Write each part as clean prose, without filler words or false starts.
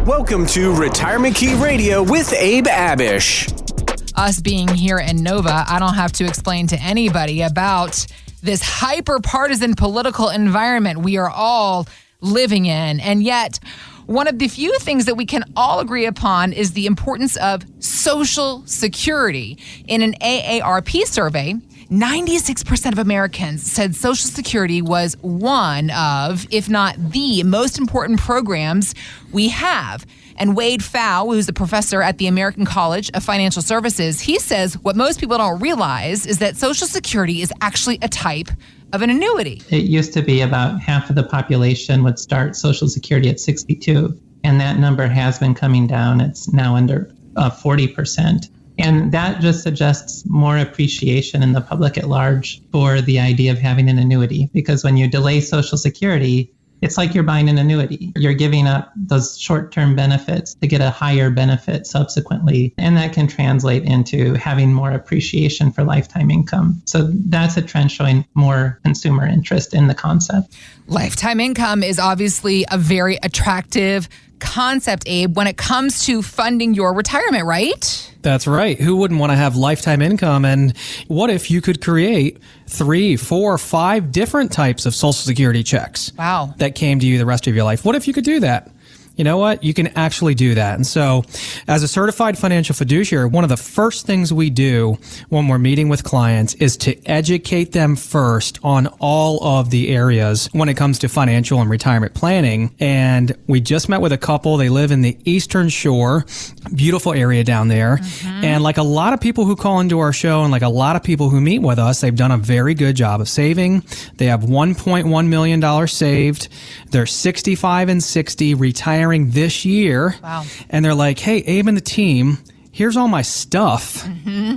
Welcome to Retirement Key Radio with Abe Abish. Us being here in Nova, I don't have to explain to anybody about this hyper-partisan political environment we are all living in. And yet, one of the few things that we can all agree upon is the importance of Social Security. In an AARP survey, 96% of Americans said Social Security was one of, if not the most important programs we have. And Wade Pfau, who's a professor at the American College of Financial Services, he says what most people don't realize is that Social Security is actually a type of an annuity. It used to be about half of the population would start Social Security at 62, and that number has been coming down. It's now under 40%. And that just suggests more appreciation in the public at large for the idea of having an annuity. Because when you delay Social Security, it's like you're buying an annuity. You're giving up those short-term benefits to get a higher benefit subsequently. And that can translate into having more appreciation for lifetime income. So that's a trend showing more consumer interest in the concept. Lifetime income is obviously a very attractive concept, Abe, when it comes to funding your retirement, right? That's right. Who wouldn't want to have lifetime income? And what if you could create 3, 4, 5 different types of Social Security checks? Wow. That came to you the rest of your life? What if you could do that? You know what? You can actually do that. And so as a certified financial fiduciary, one of the first things we do when we're meeting with clients is to educate them first on all of the areas when it comes to financial and retirement planning. And we just met with a couple. They live in the Eastern Shore, beautiful area down there. Mm-hmm. And like a lot of people who call into our show and like a lot of people who meet with us, they've done a very good job of saving. They have $1.1 million saved. They're 65 and 60, retiring this year. Wow. And they're like, hey, Abe and the team, here's all my stuff,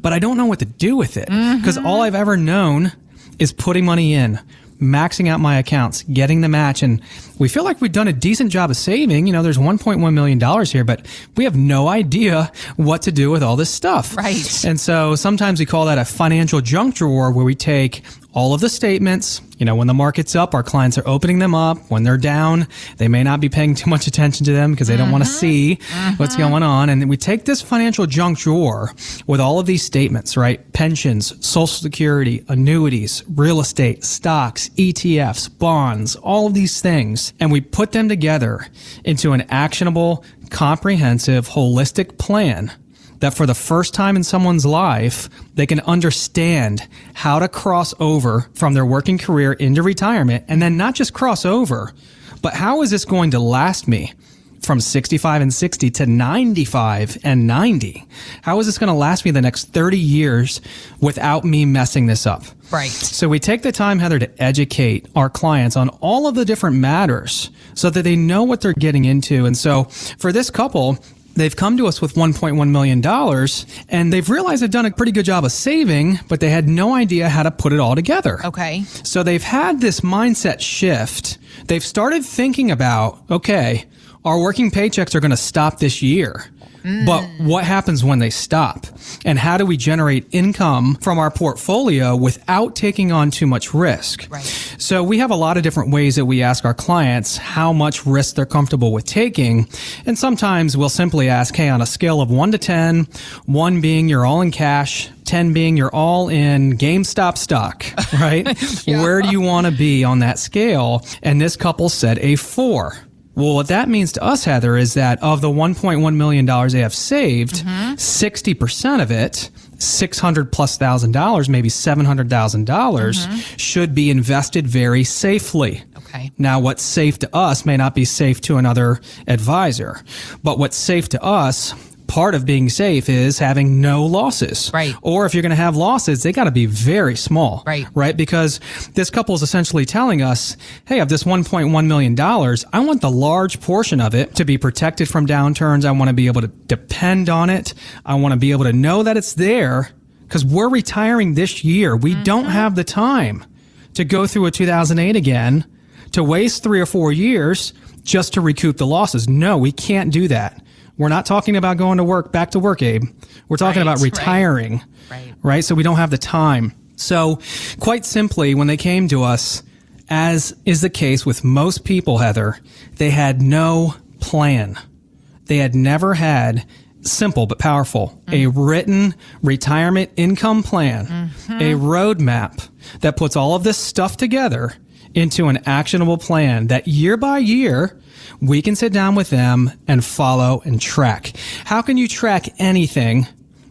but I don't know what to do with it because all I've ever known is putting money in, maxing out my accounts, getting the match. And we feel like we've done a decent job of saving. You know, there's $1.1 million here, but we have no idea what to do with all this stuff. Right. And so sometimes we call that a financial junk drawer where we take all of the statements. You know, when the market's up, our clients are opening them up. When they're down, they may not be paying too much attention to them because they don't want to see what's going on. And then we take this financial junk drawer with all of these statements, right? Pensions, Social Security, annuities, real estate, stocks, ETFs, bonds, all of these things. And we put them together into an actionable, comprehensive, holistic plan that for the first time in someone's life, they can understand how to cross over from their working career into retirement, and then not just cross over, but how is this going to last me from 65 and 60 to 95 and 90? How is this going to last me the next 30 years without me messing this up? Right. So we take the time, Heather, to educate our clients on all of the different matters so that they know what they're getting into. And so for this couple, they've come to us with $1.1 million and they've realized they've done a pretty good job of saving, but they had no idea how to put it all together. Okay. So they've had this mindset shift. They've started thinking about, okay, our working paychecks are going to stop this year. But what happens when they stop? And how do we generate income from our portfolio without taking on too much risk? Right. So we have a lot of different ways that we ask our clients how much risk they're comfortable with taking. And sometimes we'll simply ask, hey, on a scale of 1 to 10, 1 being you're all in cash, 10 being you're all in GameStop stock, right? Yeah. Where do you want to be on that scale? And this couple said a 4. Well, what that means to us, Heather, is that of the $1.1 million they have saved, 60% of it, $600,000+, maybe $700,000, should be invested very safely. Okay. Now, what's safe to us may not be safe to another advisor, but what's safe to us, part of being safe is having no losses. Right. Or if you're going to have losses, they got to be very small. Right. Right. Because this couple is essentially telling us, hey, of this $1.1 million, I want the large portion of it to be protected from downturns. I want to be able to depend on it. I want to be able to know that it's there because we're retiring this year. We don't have the time to go through a 2008 again, to waste 3 or 4 years just to recoup the losses. No, we can't do that. We're not talking about going to work, back to work, Abe. We're talking about retiring, right? So we don't have the time. So quite simply, when they came to us, as is the case with most people, Heather, they had no plan. they had never had, simple but powerful, a written retirement income plan, a roadmap that puts all of this stuff together into an actionable plan that year by year we can sit down with them and follow and track. How can you track anything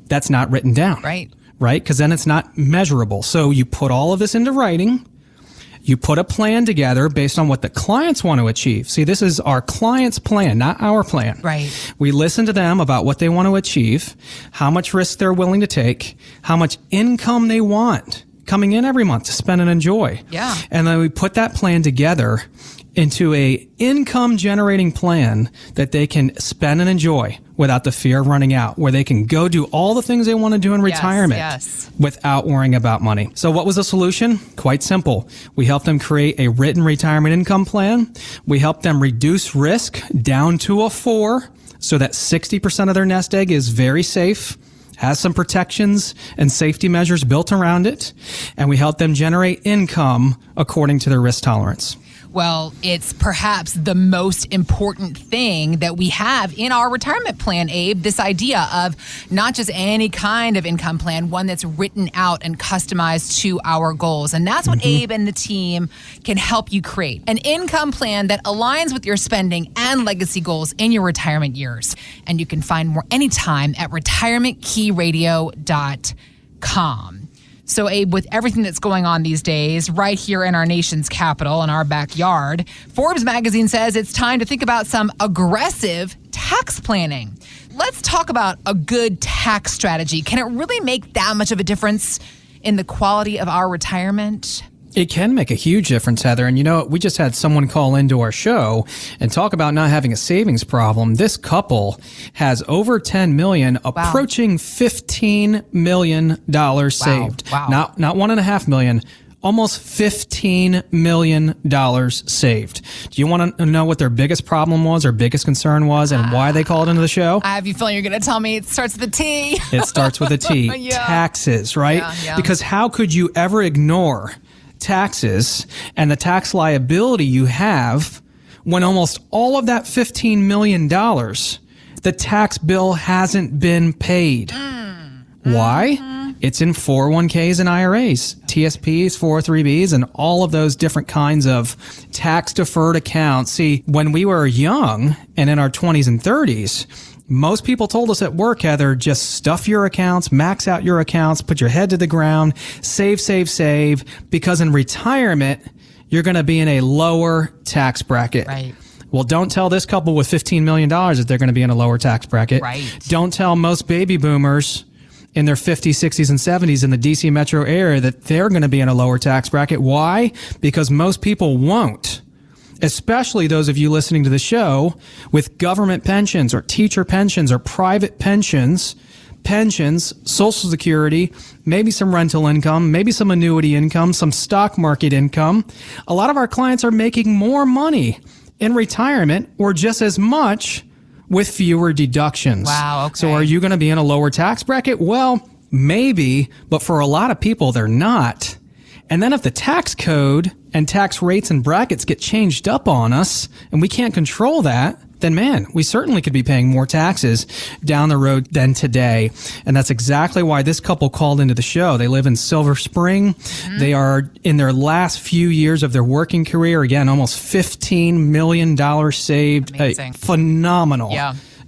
that's not written down? Right. Right? Because then it's not measurable. So you put all of this into writing. You put a plan together based on what the clients want to achieve. See, this is our client's plan, not our plan. Right. We listen to them about what they want to achieve, how much risk they're willing to take, how much income they want coming in every month to spend and enjoy. Yeah. And then we put that plan together into a income generating plan that they can spend and enjoy without the fear of running out, where they can go do all the things they want to do in retirement without worrying about money. So what was the solution? Quite simple. We helped them create a written retirement income plan. We helped them reduce risk down to a 4 so that 60% of their nest egg is very safe, has some protections and safety measures built around it. And we help them generate income according to their risk tolerance. Well, it's perhaps the most important thing that we have in our retirement plan, Abe, this idea of not just any kind of income plan, one that's written out and customized to our goals. And that's what Abe and the team can help you create. An income plan that aligns with your spending and legacy goals in your retirement years. And you can find more anytime at retirementkeyradio.com. So, Abe, with everything that's going on these days, right here in our nation's capital, in our backyard, Forbes magazine says it's time to think about some aggressive tax planning. Let's talk about a good tax strategy. Can it really make that much of a difference in the quality of our retirement? It can make a huge difference, Heather. And you know, we just had someone call into our show and talk about not having a savings problem. This couple has over 10 million, approaching $15 million saved. Wow. Not $1.5 million, almost $15 million saved. Do you want to know what their biggest problem was, or biggest concern was, and why they called into the show? I have a feeling you're going to tell me it starts with a T. It starts with a T. Yeah. Taxes, right? Yeah. Because how could you ever ignore taxes and the tax liability you have when almost all of that $15 million, the tax bill hasn't been paid? Why? It's in 401ks and IRAs, TSPs, 403bs, and all of those different kinds of tax deferred accounts. See, when we were young and in our 20s and 30s, most people told us at work, Heather, just stuff your accounts, max out your accounts, put your head to the ground, save, because in retirement, you're going to be in a lower tax bracket. Right. Well, don't tell this couple with $15 million that they're going to be in a lower tax bracket. Right. Don't tell most baby boomers in their 50s, 60s, and 70s in the DC metro area that they're going to be in a lower tax bracket. Why? Because most people won't. Especially those of you listening to the show with government pensions or teacher pensions or private pensions, Social Security, maybe some rental income, maybe some annuity income, some stock market income. A lot of our clients are making more money in retirement or just as much with fewer deductions. Wow, okay. So are you going to be in a lower tax bracket? Well, maybe, but for a lot of people, they're not. And then if the tax code and tax rates and brackets get changed up on us and we can't control that, then man, we certainly could be paying more taxes down the road than today. And that's exactly why this couple called into the show. They live in Silver Spring. They are in their last few years of their working career. Again, almost $15 million saved. Amazing. A phenomenal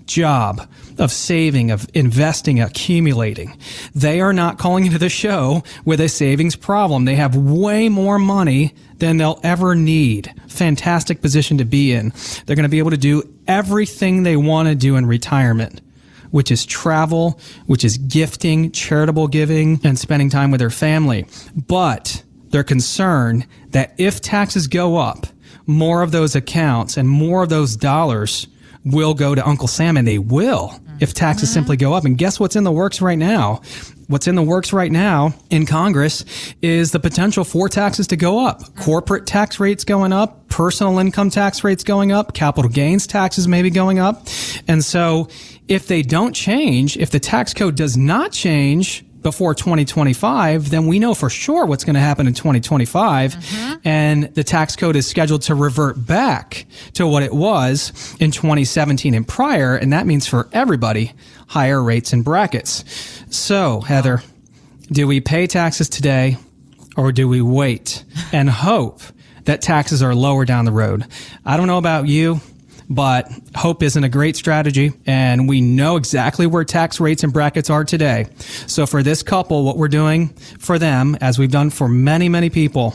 job of saving, of investing, accumulating. They are not calling into the show with a savings problem. They have way more money than they'll ever need. Fantastic position to be in. They're going to be able to do everything they want to do in retirement, which is travel, which is gifting, charitable giving, and spending time with their family. But they're concerned that if taxes go up, more of those accounts and more of those dollars will go to Uncle Sam, and they will if taxes simply go up. And guess what's in the works right now? What's in the works right now in Congress is the potential for taxes to go up. Corporate tax rates going up, personal income tax rates going up, capital gains taxes maybe going up. And so if they don't change, if the tax code does not change before 2025, then we know for sure what's going to happen in 2025. And the tax code is scheduled to revert back to what it was in 2017 and prior. And that means for everybody, higher rates and brackets. So, Heather, do we pay taxes today or do we wait and hope that taxes are lower down the road? I don't know about you, but hope isn't a great strategy, and we know exactly where tax rates and brackets are today. So for this couple, what we're doing for them, as we've done for many, many people,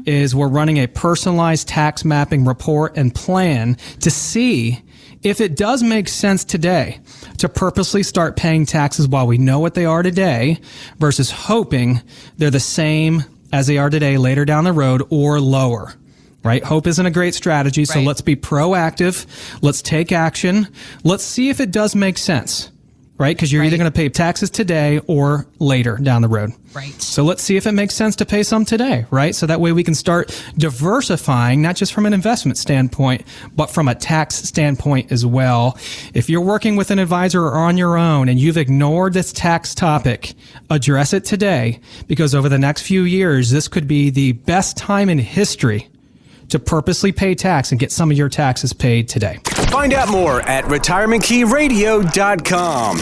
is we're running a personalized tax mapping report and plan to see if it does make sense today to purposely start paying taxes while we know what they are today versus hoping they're the same as they are today later down the road or lower. Right? Hope isn't a great strategy, so let's be proactive. Let's take action. Let's see if it does make sense, right? Because you're either going to pay taxes today or later down the road. Right. So let's see if it makes sense to pay some today, right? So that way we can start diversifying, not just from an investment standpoint, but from a tax standpoint as well. If you're working with an advisor or on your own and you've ignored this tax topic, address it today, because over the next few years, this could be the best time in history to purposely pay tax and get some of your taxes paid today. Find out more at retirementkeyradio.com.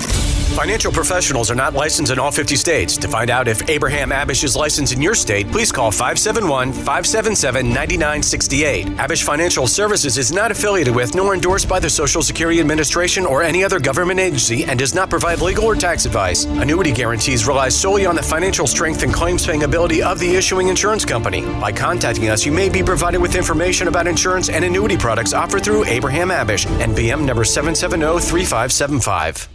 Financial professionals are not licensed in all 50 states. To find out if Abraham Abish is licensed in your state, please call 571-577-9968. Abish Financial Services is not affiliated with nor endorsed by the Social Security Administration or any other government agency and does not provide legal or tax advice. Annuity guarantees rely solely on the financial strength and claims-paying ability of the issuing insurance company. By contacting us, you may be provided with information about insurance and annuity products offered through Abraham Abish, NPM number 770-3575.